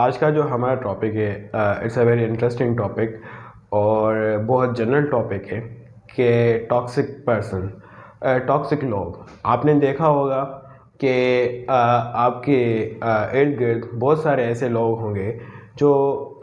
आज का जो हमारा टॉपिक है it's a very interesting topic और बहुत जनरल टॉपिक है कि टॉक्सिक लोग। आपने देखा होगा कि आपके इर्द गिर्द बहुत सारे ऐसे लोग होंगे जो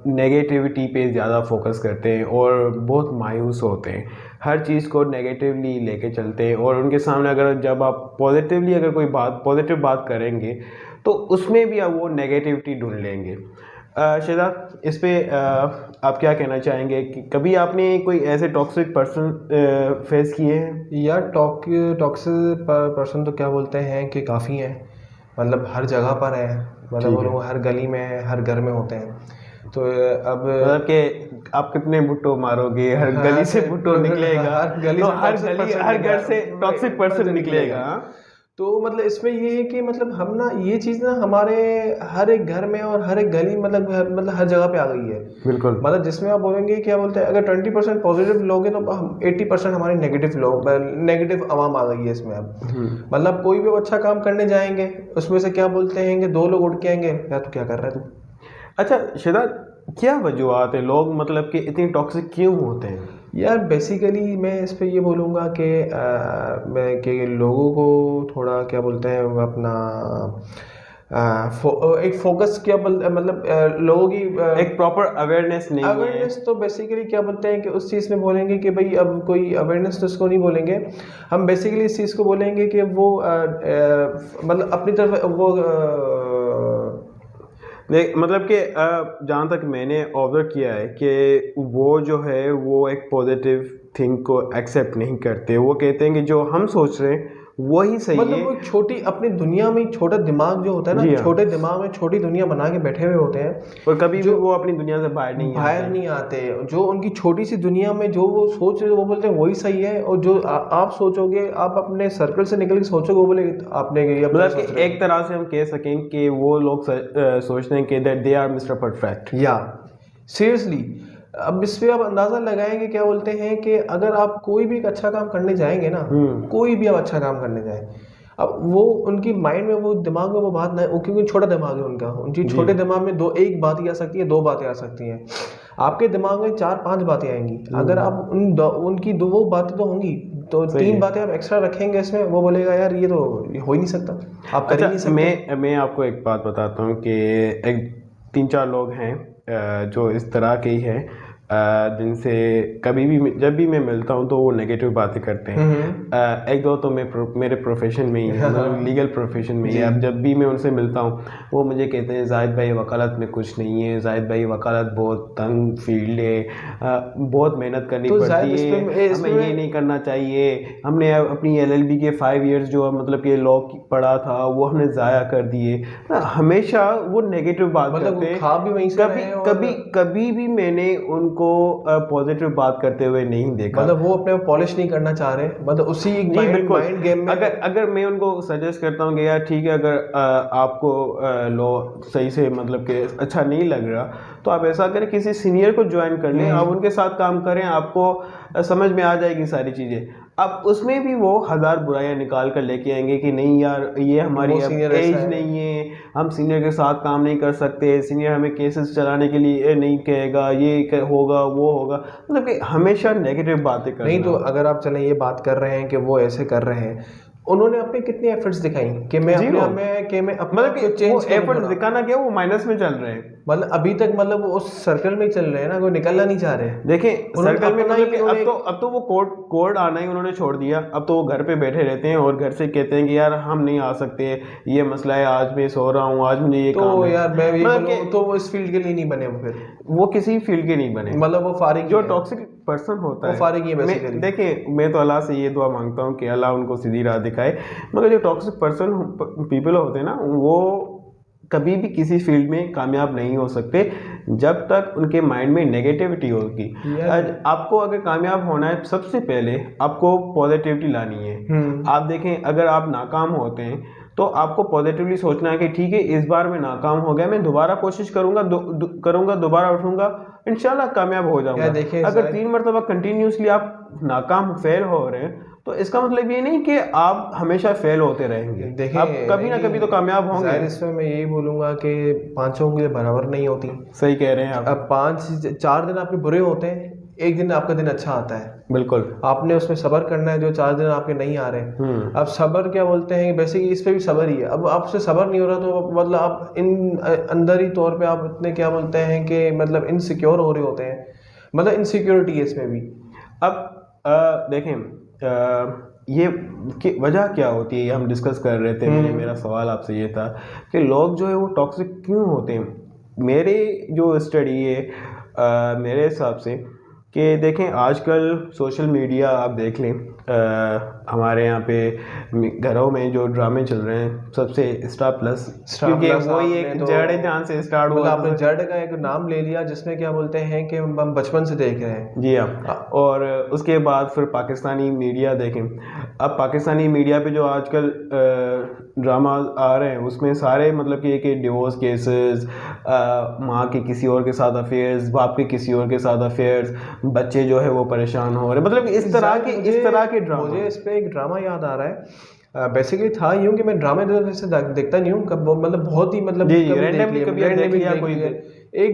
नेगेटिविटी पे ज़्यादा फोकस करते हैं और बहुत मायूस होते हैं, हर चीज़ को नेगेटिवली लेके चलते हैं। और उनके सामने अगर जब आप पॉजिटिवली अगर कोई पॉजिटिव बात करेंगे तो उसमें भी आप वो नेगेटिविटी ढूंढ लेंगे। शायद इस पे आप क्या कहना चाहेंगे कि कभी आपने कोई ऐसे टॉक्सिक पर्सन फेस किए हैं? यार टॉक्सिक पर्सन तो क्या बोलते हैं कि काफ़ी हैं। मतलब हर जगह पर है। मतलब ठीक वो है, लोग हर गली में हर घर में होते हैं। तो अब मतलब कि आप कितने भुट्टो मारोगे, हर गली से भुट्टो निकलेगा, हर गली तो से हर टॉक्सिक गली पर्सन हर घर से टॉक्सिक पर्सन निकलेगा। निकलेगा। हाँ? तो मतलब इसमें ये है कि मतलब हम ना ये चीज़ ना हमारे हर एक घर में और हर एक गली मतलब हर जगह पे आ गई है। बिल्कुल। मतलब जिसमें आप बोलेंगे क्या बोलते हैं, अगर 20% पॉजिटिव लोग हैं तो हम 80% हमारे नेगेटिव आवाम आ गई है इसमें अब। मतलब कोई भी अच्छा काम करने जाएंगे, उसमें से क्या बोलते हैं कि 2 लोग उठ के आएंगे, यार तू क्या कर रहा है तू। अच्छा शिदात, क्या वजूहत है लोग मतलब कि इतनी टॉक्सिक क्यों होते हैं? यार बेसिकली मैं इस पे ये बोलूँगा कि मैं कि लोगों को थोड़ा क्या बोलते हैं वो अपना एक फोकस क्या मतलब लोगों की एक प्रॉपर अवेयरनेस नहीं है। अवेयरनेस तो बेसिकली क्या बोलते हैं कि उस चीज़ में बोलेंगे कि भाई अब कोई अवेयरनेस तो उसको नहीं बोलेंगे। हम बेसिकली इस चीज़ को बोलेंगे कि वो मतलब अपनी तरफ वो मतलब कि जहाँ तक मैंने ऑब्जर्व किया है कि वो जो है वो एक पॉजिटिव थिंग को एक्सेप्ट नहीं करते। वो कहते हैं कि जो हम सोच रहे हैं वही सही मतलब है। वो छोटी अपनी दुनिया में छोटा दिमाग जो होता है जी ना, हाँ। छोटे दिमाग में छोटी दुनिया बना के बैठे हुए होते हैं। और कभी भी जो वो अपनी दुनिया से बाहर नहीं आते बाहर हैं। नहीं आते, जो उनकी छोटी सी दुनिया में जो वो सोच रहे हैं वो बोलते हैं वही सही है। और जो आप सोचोगे, आप अपने सर्कल से निकल के सोचोगे, वो बोले आपने ये अपना मतलब सोच कि रहे एक तरह से हम कह सकें कि वो लोग सोचते हैं कि that they are mister perfect. हो या सीरियसली। अब इस पे आप अंदाज़ा लगाएंगे क्या बोलते हैं कि अगर आप कोई भी एक अच्छा काम करने जाएंगे ना, कोई भी आप अच्छा काम करने जाएं, अब वो उनकी माइंड में वो दिमाग में वो बात ना वो, क्योंकि छोटा दिमाग है उनका, उनकी जी। छोटे दिमाग में एक बात ही आ सकती है, 2 बातें आ सकती हैं। आपके दिमाग में 4-5 बातें आएंगी। अगर आप उनकी दो वो बातें तो होंगी, तो सही 3 है। बातें आप एक्स्ट्रा रखेंगे इसमें, वो बोलेगा यार ये तो ये हो ही नहीं सकता, आप कर ही अच्छा, नहीं सकते। मैं आपको एक बात बताता हूँ कि एक 3-4 लोग हैं जो इस तरह के ही हैं, जिनसे कभी भी जब भी मैं मिलता हूँ तो वो नेगेटिव बातें करते हैं। एक दो तो मेरे प्रोफेशन में ही है, मतलब लीगल प्रोफेशन में ही है। जी। अब जब भी मैं उनसे मिलता हूँ वो मुझे कहते हैं जाहिद भाई वकालत में कुछ नहीं है, जाहिद भाई वकालत बहुत तंग फील्ड है, बहुत मेहनत करनी तो पड़ती शायद है, हमें ये नहीं करना चाहिए। हमने अपनी LLB के 5 इयर्स जो मतलब कि लॉ पढ़ा था वो हमने ज़ाया कर दिए। हमेशा वो नेगेटिव बात मतलब करते वो हैं। खा भी वहीं से कभी रहे हैं और कभी कभी भी मैंने उनको पॉजिटिव बात करते हुए नहीं देखा। मतलब वो अपने पॉलिश नहीं करना चाह रहे, मतलब उसी एक जी माइंड बिल्कुल। माइंड गेम में। अगर अगर मैं उनको सजेस्ट करता हूँ कि यार ठीक है, अगर आपको लॉ सही से मतलब कि अच्छा नहीं लग रहा तो आप ऐसा करें किसी सीनियर को ज्वाइन कर लें, आप उनके साथ काम करें, आपको समझ में आ जाएगी सारी चीज़ें। अब उसमें भी वो हज़ार बुराइयां निकाल कर लेके आएंगे कि नहीं यार ये वो हमारी अब सीनियर ऐसा एज है। नहीं है, हम सीनियर के साथ काम नहीं कर सकते, सीनियर हमें केसेस चलाने के लिए नहीं कहेगा, होगा वो होगा, मतलब कि हमेशा नेगेटिव बातें नहीं तो करना। अगर आप चलें ये बात कर रहे हैं कि वो ऐसे कर रहे हैं, उन्होंने अपने कितनी एफर्ट्स दिखाई कि मैं अपने जीरो। आप में कि मैं अपने मतलब आप को कि वो चेंज करूं एफर्ट्स थोड़ा। दिखाना क्या, वो माइनस में चल रहे हैं। मतलब अभी तक मतलब वो उस सर्कल में ही चल रहे हैं ना, कोई निकलना नहीं चाह रहे। देखें उन्होंने सर्कल में अपना मतलब ही कि उन्होंने अब तो वो कोड आना ही उन्होंने छोड़ दिया। अब तो वो घर पे बैठे रहते हैं और घर से कहते हैं कि यार हम नहीं आ सकते, ये मसला है, आज मैं सो रहा हूँ, आज मुझे ये तो काम है। यार मैं ये मतलब बोलूँ तो वो इस फील्ड के लिए नहीं बने वो फिर। वो किसी फील्ड के नहीं बने। मतलब वो फारिग ही जो है। टॉक्सिक पर्सन होता वो है, फारिग ही है मैं बेसिकली। देखें मैं तो अल्लाह से ये दुआ मांगता हूँ कि अल्लाह उनको सीधी राह दिखाए। मगर जो टॉक्सिक पर्सन पीपल होते हैं ना, वो कभी भी किसी फील्ड में कामयाब नहीं हो सकते जब तक उनके माइंड में नेगेटिविटी होगी। यार आज आपको अगर कामयाब होना है सबसे पहले आपको पॉजिटिविटी लानी है। आप देखें अगर आप नाकाम होते हैं तो आपको पॉजिटिवली सोचना है कि ठीक है, इस बार मैं नाकाम हो गया, मैं दोबारा कोशिश करूंगा, करूंगा, दोबारा उठूंगा, इंशाल्लाह कामयाब हो जाऊंगा। देखिए अगर 3 मरतबा कंटिन्यूसली आप नाकाम फेल हो रहे हैं तो इसका मतलब ये नहीं कि आप हमेशा फेल होते रहेंगे, देखिए आप कभी ना कभी तो कामयाब होंगे। इसमें मैं यही बोलूंगा कि पांचों के लिए बराबर नहीं होती। सही कह रहे हैं आप। अब 4 दिन आपके बुरे होते हैं, एक दिन आपका दिन अच्छा आता है, बिल्कुल। आपने उसमें सब्र करना है। जो 4 दिन आपके नहीं आ रहे, अब सब्र क्या बोलते हैं, बेसिकली इस पे भी सब्र ही है। अब आपसे सब्र नहीं हो रहा तो मतलब आप अंदर ही तौर पे आप इतने क्या बोलते हैं कि मतलब इनसिक्योर हो रहे होते हैं, मतलब इनसिक्योरिटी है इसमें भी। अब देखें ये कि वजह क्या होती है, ये हम डिस्कस कर रहे थे। मेरा सवाल आपसे ये था कि लोग जो है वो टॉक्सिक क्यों होते हैं। मेरी जो स्टडी है मेरे हिसाब से कि देखें आजकल सोशल मीडिया आप देख लें, हमारे यहाँ पे घरों में जो ड्रामे चल रहे हैं सबसे स्टार प्लस, क्योंकि वही एक जड़ है जहाँ से स्टार्ट हुआ। आपने जड़ का एक नाम ले लिया जिसमें क्या बोलते हैं कि हम बचपन से देख रहे हैं। जी हाँ। और उसके बाद फिर पाकिस्तानी मीडिया देखें। अब पाकिस्तानी मीडिया पे जो आजकल ड्रामा आ रहे हैं उसमें सारे मतलब कि डिवोर्स केसेस, माँ के किसी और के साथ अफेयर्स, बाप के किसी और के साथ अफेयर्स, बच्चे जो है वो परेशान हो रहे, मतलब इस तरह के ड्रामा। मुझे इस पे एक ड्रामा याद आ रहा है। बेसिकली था यूं कि मैं ड्रामे से देखता नहीं हूँ, मतलब बहुत ही मतलब एक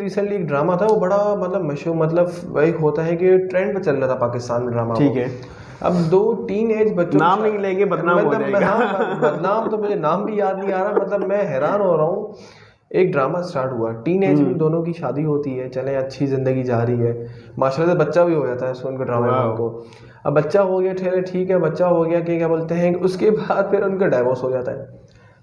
रिसेंटली एक ड्रामा था, वो बड़ा मतलब मशहूर, मतलब एक होता है कि ट्रेंड पे चल रहा था पाकिस्तान में ड्रामा। ठीक है। अब 2 टीनेज बच्चों, नाम नहीं लेंगे, बदनाम हो जाएगा। बदनाम तो मुझे नाम भी याद नहीं आ रहा, मतलब मैं हैरान हो रहा हूँ। एक ड्रामा स्टार्ट हुआ, टीनेज में दोनों की शादी होती है, चले अच्छी जिंदगी जा रही है, माशाल्लाह से बच्चा भी हो जाता है उनके ड्रामे में उनको। अब बच्चा हो गया, ठहरे ठीक है, बच्चा हो गया कि क्या बोलते हैं, उसके बाद फिर उनका डाइवोर्स हो जाता है।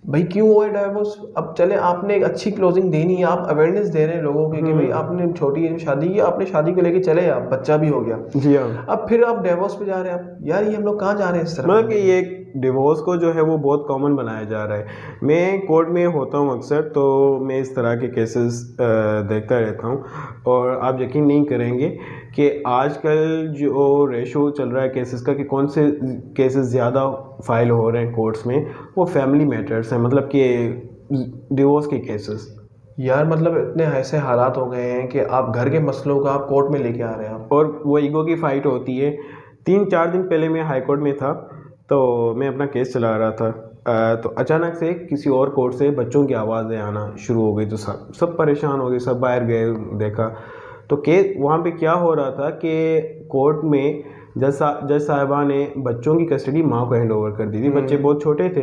भाई क्यों हुआ है डाइवोर्स? अब चले आपने एक अच्छी क्लोजिंग देनी है, आप अवेयरनेस दे रहे हैं लोगों के कि भाई आपने छोटी एज में शादी की, आपने शादी को लेके चले, आप बच्चा भी हो गया जी हाँ। अब फिर आप डाइवोर्स पे जा रहे हैं। आप यार ये हम लोग कहाँ जा रहे हैं इस तरह? मतलब कि ये डिवोर्स को जो है वो बहुत कॉमन बनाया जा रहा है। मैं कोर्ट में होता हूँ अक्सर, तो मैं इस तरह के केसेस देखता रहता हूँ, और आप यकीन नहीं करेंगे कि आजकल जो रेशो चल रहा है केसेस का कि कौन से केसेस ज़्यादा फाइल हो रहे हैं कोर्ट्स में, वो फैमिली मैटर्स हैं, मतलब कि डिवोर्स के केसेस। यार मतलब इतने ऐसे हालात हो गए हैं कि आप घर के मसलों का आप कोर्ट में लेके आ रहे हैं आप। और वो ईगो की फाइट होती है। 3-4 दिन पहले मैं हाई कोर्ट में था, तो मैं अपना केस चला रहा था, तो अचानक से किसी और कोर्ट से बच्चों की आवाज़ें आना शुरू हो गई, तो सब परेशान हो गए, सब बाहर गए, देखा तो केस वहाँ पे क्या हो रहा था कि कोर्ट में जज साहिबा ने बच्चों की कस्टडी माँ को हैंड ओवर कर दी थी। बच्चे बहुत छोटे थे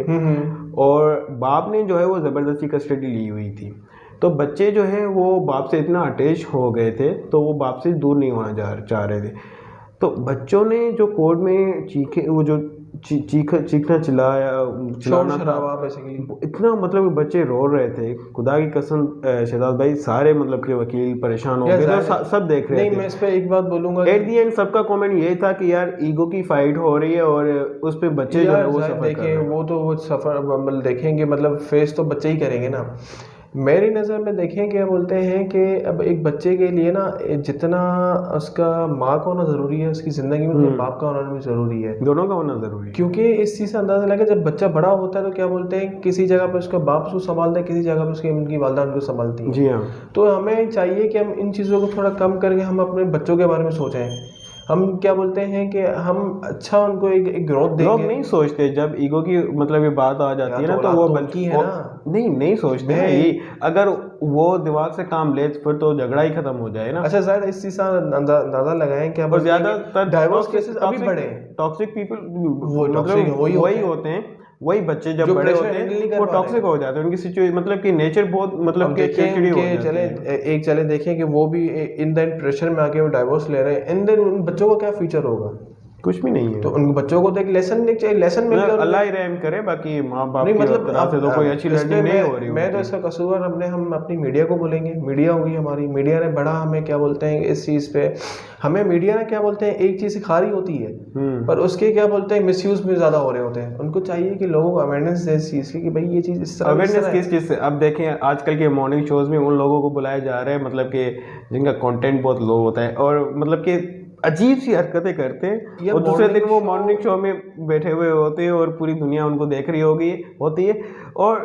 और बाप ने जो है वो ज़बरदस्ती कस्टडी ली हुई थी। तो बच्चे जो है वो बाप से इतना अटैच हो गए थे, तो वो बाप से दूर नहीं होना चाह रहे थे। तो बच्चों ने जो कोर्ट में चीखे, वो जो चीखना चिल्लाना था, इतना मतलब बच्चे रो रहे थे, खुदा की कसम शहजाद भाई, सारे मतलब के वकील परेशान हो गए, तो सब देख रहे थे। नहीं, मैं इस पे एक बात बोलूंगा, एट दी एंड सबका कमेंट ये था कि यार ईगो की फाइट हो रही है और उस पे बच्चे जो है वो सफर कर रहे हैं। वो तो वो सफर मतलब देखेंगे, मतलब फेस तो बच्चे ही करेंगे ना। मेरी नज़र में देखें क्या बोलते हैं कि अब एक बच्चे के लिए ना जितना उसका माँ का होना ज़रूरी है उसकी ज़िंदगी में, उतना बाप का होना भी ज़रूरी है, दोनों का होना ज़रूरी है। क्योंकि इस चीज़ से अंदाज़ा लगा, जब बच्चा बड़ा होता है तो क्या बोलते हैं किसी जगह पे उसका बाप उसको संभालता है, किसी जगह पे उसकी उनकी वालदा उनको संभालती है। जी हाँ। तो हमें चाहिए कि हम इन चीज़ों को थोड़ा कम करके हम अपने बच्चों के बारे में सोचें। हम क्या बोलते हैं कि हम अच्छा उनको एक ग्रोथ देंगे। लोग नहीं सोचते, जब ईगो की मतलब ये बात आ जाती है ना, तो वो उनकी है ना, नहीं सोचते हैं ये। अगर वो दिमाग से काम ले फिर तो झगड़ा ही खत्म हो जाए ना। अच्छा शायद इस चीज़ का अंदाजा लगाएं कि और ज्यादातर डाइवोर्स केसेस अभी बढ़े हैं। टॉक्सिक पीपल वो मतलब वही होते हैं, वही बच्चे जब बड़े होते हैं वो टॉक्सिक हो जाते हैं, उनकी सिचुएशन मतलब कि नेचर बहुत मतलब कि चिड़चिड़ी हो जाती है। चले देखें कि वो भी इन द प्रेशर में आके वो डाइवोर्स ले रहे हैं, इन देन उन बच्चों का क्या फ्यूचर होगा? कुछ भी नहीं है। तो उन बच्चों को तो एक लेसन चाहिए, लेसन में अल्लाह ही रहम करे, बाकी माँ बाप की मतलब तरफ से तो कोई अच्छी लर्निंग नहीं हो रही। मैं तो इसका कसूर हम अपनी मीडिया को बोलेंगे। मीडिया होगी हमारी, मीडिया ने बड़ा हमें क्या बोलते हैं इस चीज़ पे, हमें मीडिया ने क्या बोलते हैं एक चीज़ सिखा रही होती है, पर उसके क्या बोलते हैं मिसयूज में ज़्यादा हो रहे होते हैं। उनको चाहिए कि लोगों को अवेयरनेस दे इस चीज़ की कि भाई ये चीज़ इस तरह। अवेयरनेस किस चीज़ से? अब देखें आजकल के मॉर्निंग शोज़ में उन लोगों को बुलाया जा रहा है मतलब कि जिनका कंटेंट बहुत लो होता है, और मतलब कि अजीब सी हरकतें करते हैं और दूसरे दिन वो मॉर्निंग शो में बैठे हुए होते हैं और पूरी दुनिया उनको देख रही होती है और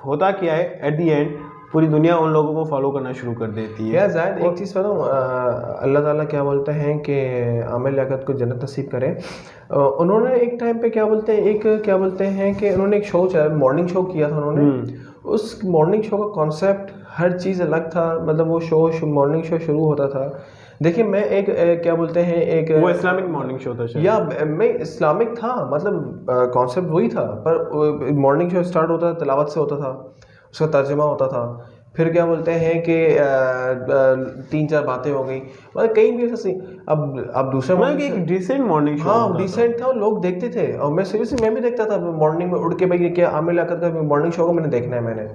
होता क्या है एट द एंड पूरी दुनिया उन लोगों को फॉलो करना शुरू कर देती है। यार जायद एक चीज़ बताऊँ, अल्लाह ताला क्या बोलते हैं कि आमिर लियाकत को जन्नत नसीब करे। उन्होंने एक टाइम पे क्या बोलते हैं कि उन्होंने एक शो चलाया, मॉर्निंग शो किया था उन्होंने। उस मॉर्निंग शो का कॉन्सेप्ट हर चीज़ अलग था, मतलब वो मॉर्निंग शो शुरू होता था। देखिए मैं एक क्या बोलते हैं एक वो इस्लामिक मॉर्निंग शो था शायद। या मैं इस्लामिक था, मतलब कॉन्सेप्ट वही था, पर मॉर्निंग शो स्टार्ट होता था, तिलावत से होता था, उसका तर्जुमा होता था, फिर क्या बोलते हैं कि 3-4 बातें हो गई, मतलब कहीं भी ऐसा अब दूसरा मतलब कि एक डिसेंट मॉर्निंग शो। हाँ डिसेंट था और लोग देखते थे, और मैं सीरियसली मैं भी देखता था मॉर्निंग में उठ के, भाई क्या आमिर लियाकत का मॉर्निंग शो को मैंने देखना है मैंने।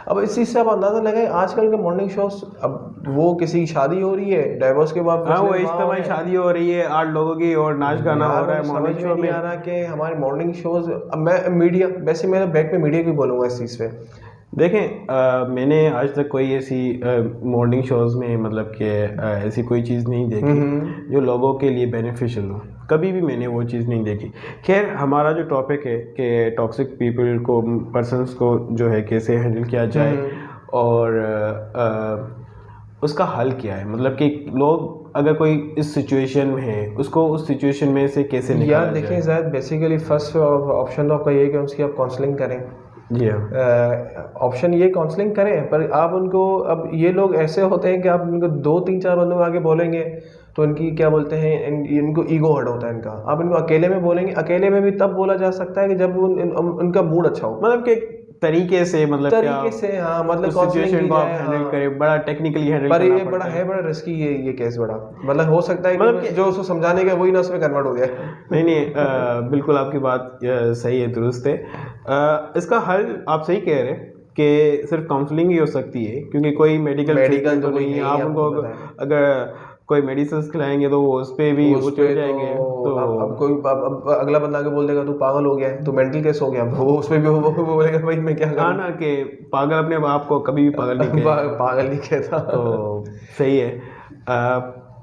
अब इस चीज़ से आप अंदाज़ा लगाए आजकल के मॉर्निंग शोज, अब वो किसी की शादी हो रही है, डाइवोर्स के बाद हाँ वो इज्तिमाई शादी हो रही है 8 लोगों की और नाच गाना हो रहा है मॉर्निंग शो में। नहीं आ रहा कि हमारे मॉर्निंग शोज, अब मैं मीडिया, वैसे मेरा बैक में मीडिया भी बोलूँगा इस चीज़ पे। देखें मैंने आज तक कोई ऐसी मॉर्निंग शोज़ में मतलब कि ऐसी कोई चीज़ नहीं देखी जो लोगों के लिए बेनिफिशियल हो, कभी भी मैंने वो चीज़ नहीं देखी। खैर हमारा जो टॉपिक है कि टॉक्सिक पीपल को, पर्सन्स को जो है कैसे हैंडल किया जाए और उसका हल क्या है, मतलब कि लोग अगर कोई इस सिचुएशन में है उसको उस सिचुएशन में से कैसे निकाला जाए। यार देखिए शायद बेसिकली फर्स्ट ऑप्शन तो आपका ये है कि उसकी आप काउंसलिंग करें। जी हाँ, ऑप्शन ये काउंसलिंग करें, पर आप उनको, अब ये लोग ऐसे होते हैं कि आप उनको 2-3-4 बंदों में आगे बोलेंगे तो इनकी क्या बोलते हैं इनको ईगो हर्ट होता है इनका। आप इनको अकेले में बोलेंगे, अकेले में भी तब बोला जा सकता है कि जब उनका मूड अच्छा हो, मतलब कि तरीके से, मतलब तरीके से, हाँ मतलब सिचुएशन को आप हैंडल करें, बड़ा टेक्निकली हैंडल पर करना ये बड़ा है, बड़ा रिस्की है ये केस बड़ा, मतलब हो सकता है मतलब कि जो उसको समझाने का वही ना उसमें कन्वर्ट हो जाए। नहीं बिल्कुल आपकी बात सही है, दुरुस्त है। इसका हल आप सही कह रहे हैं कि सिर्फ काउंसलिंग ही हो सकती है, क्योंकि कोई मेडिकल तो नहीं है। आप उनको अगर कोई मेडिसिन खिलाएंगे तो वो उस पर भी वो चढ़ जाएंगे। तो अब कोई अब अगला बंदा आके बोल देगा तू पागल हो गया है, तू मेंटल केस हो गया, वो उसमें भी वो बोलेगा भाई मैं क्या करूं। हाँ ना, कि पागल अपने आप को कभी भी पागल नहीं कहेगा। पागल नहीं कहता। तो सही है।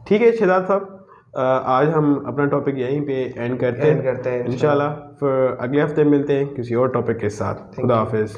ठीक है शहजाद साहब, आज हम अपना टॉपिक यहीं पे एंड करते हैं इंशाल्लाह। इंशाल्लाह। फिर अगले हफ्ते मिलते हैं किसी और टॉपिक के साथ। खुदा हाफिज़।